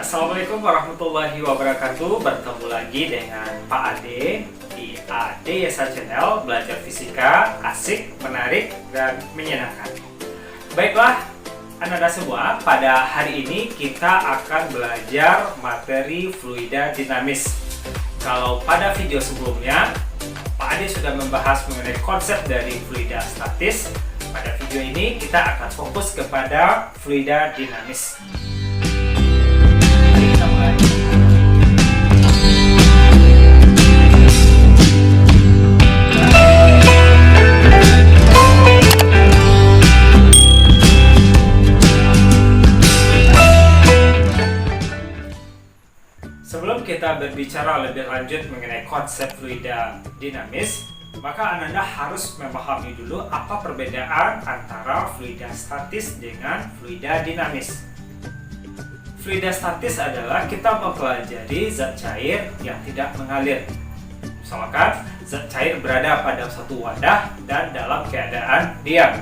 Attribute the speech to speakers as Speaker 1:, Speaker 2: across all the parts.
Speaker 1: Assalamualaikum warahmatullahi wabarakatuh. Bertemu lagi dengan Pak Ade di Ade Yesa Channel. Belajar fisika asik, menarik, dan menyenangkan. Baiklah, anak-anak semua, pada hari ini kita akan belajar materi fluida dinamis. Kalau pada video sebelumnya Pak Ade sudah membahas mengenai konsep dari fluida statis, pada video ini kita akan fokus kepada fluida dinamis. Sebelum kita berbicara lebih lanjut mengenai konsep fluida dinamis, maka Anda harus memahami dulu apa perbedaan antara fluida statis dengan fluida dinamis. Fluida statis adalah kita mempelajari zat cair yang tidak mengalir. Misalkan zat cair berada pada satu wadah dan dalam keadaan diam.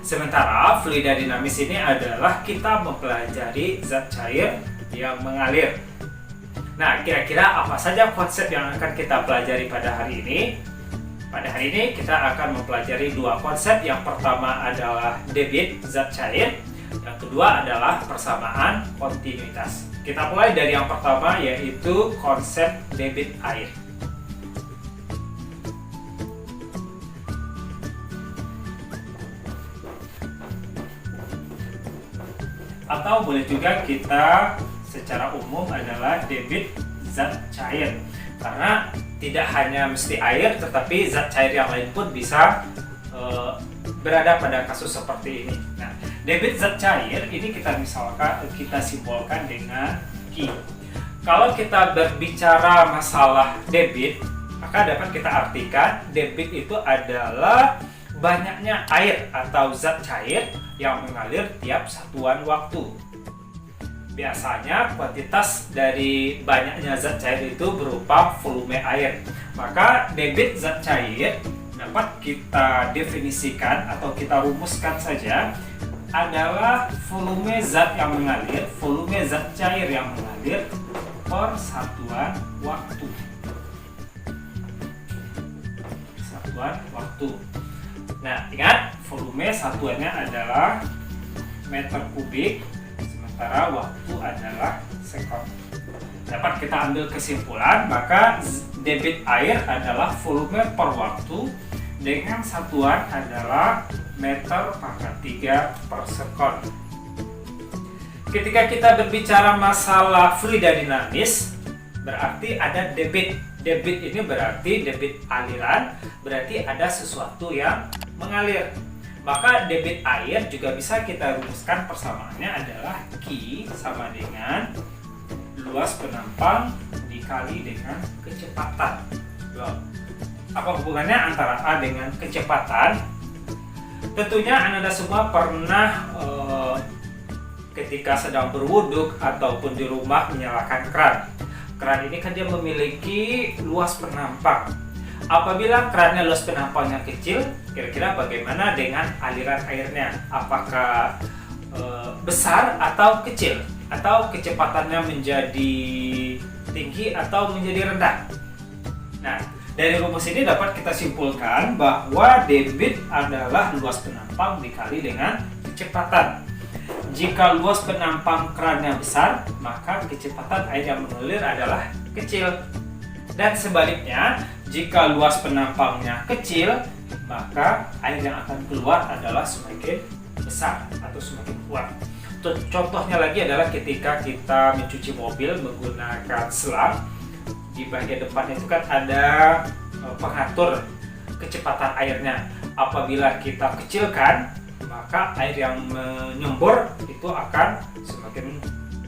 Speaker 1: Sementara fluida dinamis ini adalah kita mempelajari zat cair yang mengalir. Nah, kira-kira apa saja konsep yang akan kita pelajari pada hari ini? Pada hari ini kita akan mempelajari dua konsep. Yang pertama adalah debit zat cair, yang kedua adalah persamaan kontinuitas. Kita mulai dari yang pertama, yaitu konsep debit air. Atau boleh juga kita secara umum adalah debit zat cair, karena tidak hanya mesti air, tetapi zat cair yang lain pun bisa berada pada kasus seperti ini. Nah, debit zat cair ini kita simbolkan dengan Q. Kalau kita berbicara masalah debit, maka dapat kita artikan debit itu adalah banyaknya air atau zat cair yang mengalir tiap satuan waktu. Biasanya kuantitas dari banyaknya zat cair itu berupa volume air. Maka debit zat cair dapat kita definisikan atau kita rumuskan saja adalah volume zat yang mengalir, volume zat cair yang mengalir per satuan waktu. Satuan waktu. Nah, ingat, volume satuannya adalah meter kubik, sementara waktu adalah sekon. Dapat kita ambil kesimpulan, maka debit air adalah volume per waktu dengan satuan adalah meter pangkat 3 per sekon. Ketika kita berbicara masalah fluida dinamis, berarti ada debit. Debit ini berarti debit aliran, berarti ada sesuatu yang mengalir. Maka debit air juga bisa kita rumuskan, persamaannya adalah Q sama dengan luas penampang dikali dengan kecepatan. Apa hubungannya antara A dengan kecepatan? Tentunya Anda semua pernah ketika sedang berwuduk ataupun di rumah menyalakan keran. Keran ini kan dia memiliki luas penampang. Apabila kerannya luas penampangnya kecil, kira-kira bagaimana dengan aliran airnya? Apakah besar atau kecil? Atau kecepatannya menjadi tinggi atau menjadi rendah? Nah, dari rumus ini dapat kita simpulkan bahwa debit adalah luas penampang dikali dengan kecepatan. Jika luas penampang kerannya besar, maka kecepatan air yang mengalir adalah kecil. Dan sebaliknya, jika luas penampangnya kecil, maka air yang akan keluar adalah semakin besar atau semakin kuat. Contohnya lagi adalah ketika kita mencuci mobil menggunakan selang, di bagian depan itu kan ada pengatur kecepatan airnya. Apabila kita kecilkan, maka air yang menyembur itu akan semakin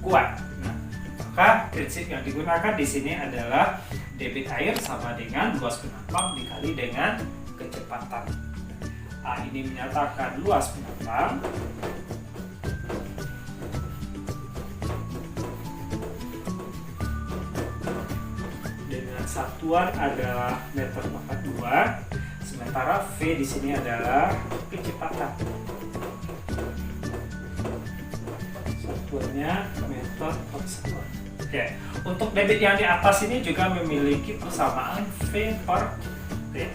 Speaker 1: kuat. Nah, maka prinsip yang digunakan di sini adalah debit air sama dengan luas penampang dikali dengan kecepatan. A ini menyatakan luas penampang dengan satuan adalah meter pangkat 2, sementara V di sini adalah kecepatan. Satuannya meter meter per sekon. Oke, untuk debit yang di atas ini juga memiliki persamaan V per T.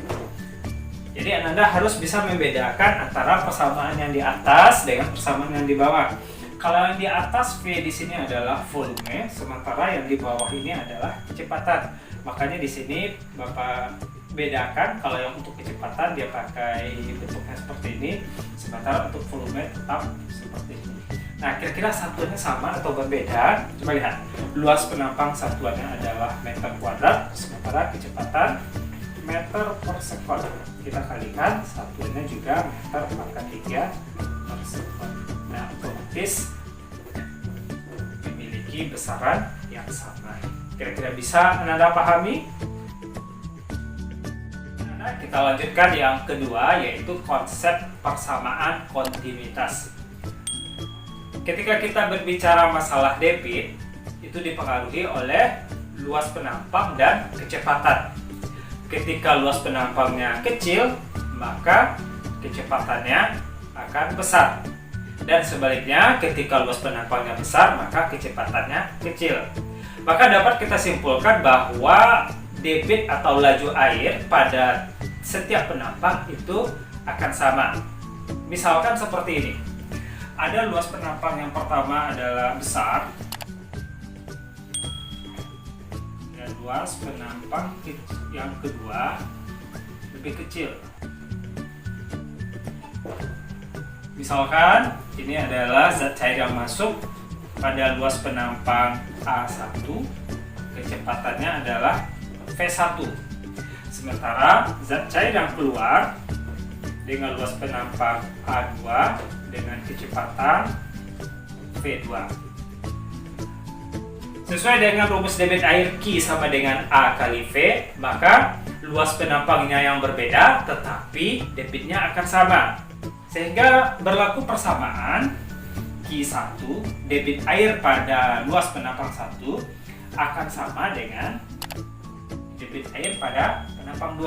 Speaker 1: Jadi Ananda harus bisa membedakan antara persamaan yang di atas dengan persamaan yang di bawah. Kalau yang di atas V di sini adalah volume, sementara yang di bawah ini adalah kecepatan. Makanya di sini Bapak bedakan, kalau yang untuk kecepatan dia pakai bentuknya seperti ini, sementara untuk volume tetap seperti ini. Nah, kira-kira satuannya sama atau berbeda? Coba lihat. Luas penampang satuannya adalah meter kuadrat, sementara kecepatan meter per sekon. Kita kalikan, satuannya juga meter pangkat 3 per sekon. Nah, otomatis memiliki besaran yang sama. Kira-kira bisa Anda pahami? Nah, kita lanjutkan yang kedua, yaitu konsep persamaan kontinuitas. Ketika kita berbicara masalah debit, itu dipengaruhi oleh luas penampang dan kecepatan. Ketika luas penampangnya kecil, maka kecepatannya akan besar. Dan sebaliknya, ketika luas penampangnya besar, maka kecepatannya kecil. Maka dapat kita simpulkan bahwa debit atau laju air pada setiap penampang itu akan sama. Misalkan seperti ini. Ada luas penampang yang pertama adalah besar, dan luas penampang yang kedua lebih kecil. Misalkan ini adalah zat cair yang masuk pada luas penampang A1, kecepatannya adalah V1. Sementara zat cair yang keluar dengan luas penampang A2 dengan kecepatan V2. Sesuai dengan rumus debit air Q sama dengan A kali V, maka luas penampangnya yang berbeda tetapi debitnya akan sama. Sehingga berlaku persamaan Q1, debit air pada luas penampang 1 akan sama dengan debit air pada penampang 2.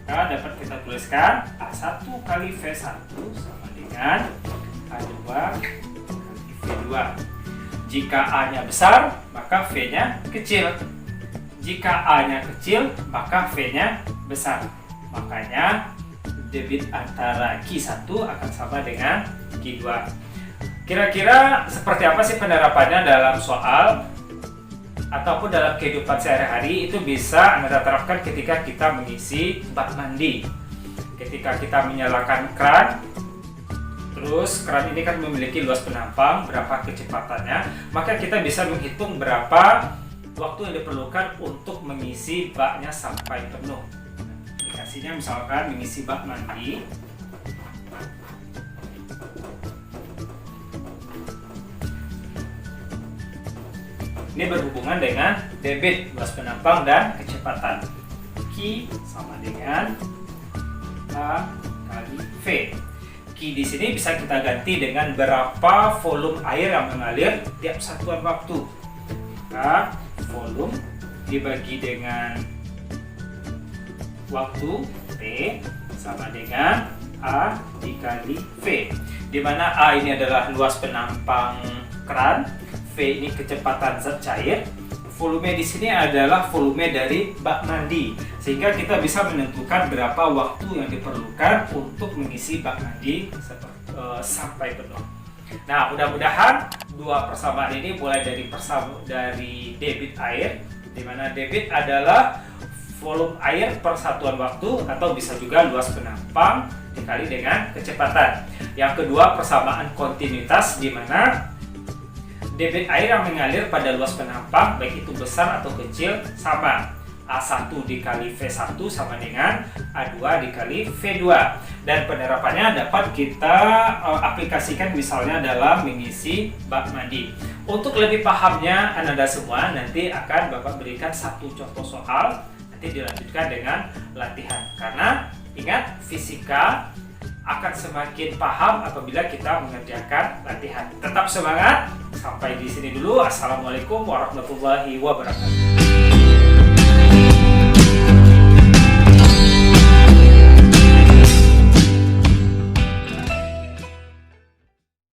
Speaker 1: Maka dapat kita tuliskan A1 kali V1 sama dengan A2 kali V2. Jika A-nya besar, maka V-nya kecil. Jika A-nya kecil, maka V-nya besar. Makanya debit antara Q1 akan sama dengan Q2. Kira-kira seperti apa sih penerapannya dalam soal ataupun dalam kehidupan sehari-hari? Itu bisa Anda terapkan ketika kita mengisi bak mandi. Ketika kita menyalakan keran, terus keran ini kan memiliki luas penampang, berapa kecepatannya, maka kita bisa menghitung berapa waktu yang diperlukan untuk mengisi baknya sampai penuh. Aplikasinya misalkan mengisi bak mandi. Ini berhubungan dengan debit, luas penampang, dan kecepatan. Q sama dengan A kali V. Q di sini bisa kita ganti dengan berapa volume air yang mengalir tiap satuan waktu. Maka volume dibagi dengan waktu T sama dengan A dikali V. Di mana A ini adalah luas penampang keran, V ini kecepatan zat cair, volume di sini adalah volume dari bak mandi, sehingga kita bisa menentukan berapa waktu yang diperlukan untuk mengisi bak mandi sampai penuh. Nah, mudah-mudahan dua persamaan ini mulai dari debit air, di mana debit adalah volume air per satuan waktu atau bisa juga luas penampang dikali dengan kecepatan. Yang kedua, persamaan kontinuitas, di mana debit air yang mengalir pada luas penampang, baik itu besar atau kecil, sama. A1 dikali V1 sama dengan A2 dikali V2. Dan penerapannya dapat kita aplikasikan misalnya dalam mengisi bak mandi. Untuk lebih pahamnya Anda semua, nanti akan Bapak berikan satu contoh soal, nanti dilanjutkan dengan latihan. Karena ingat, fisika akan semakin paham apabila kita mengerjakan latihan. Tetap semangat. Sampai di sini dulu. Assalamualaikum warahmatullahi wabarakatuh.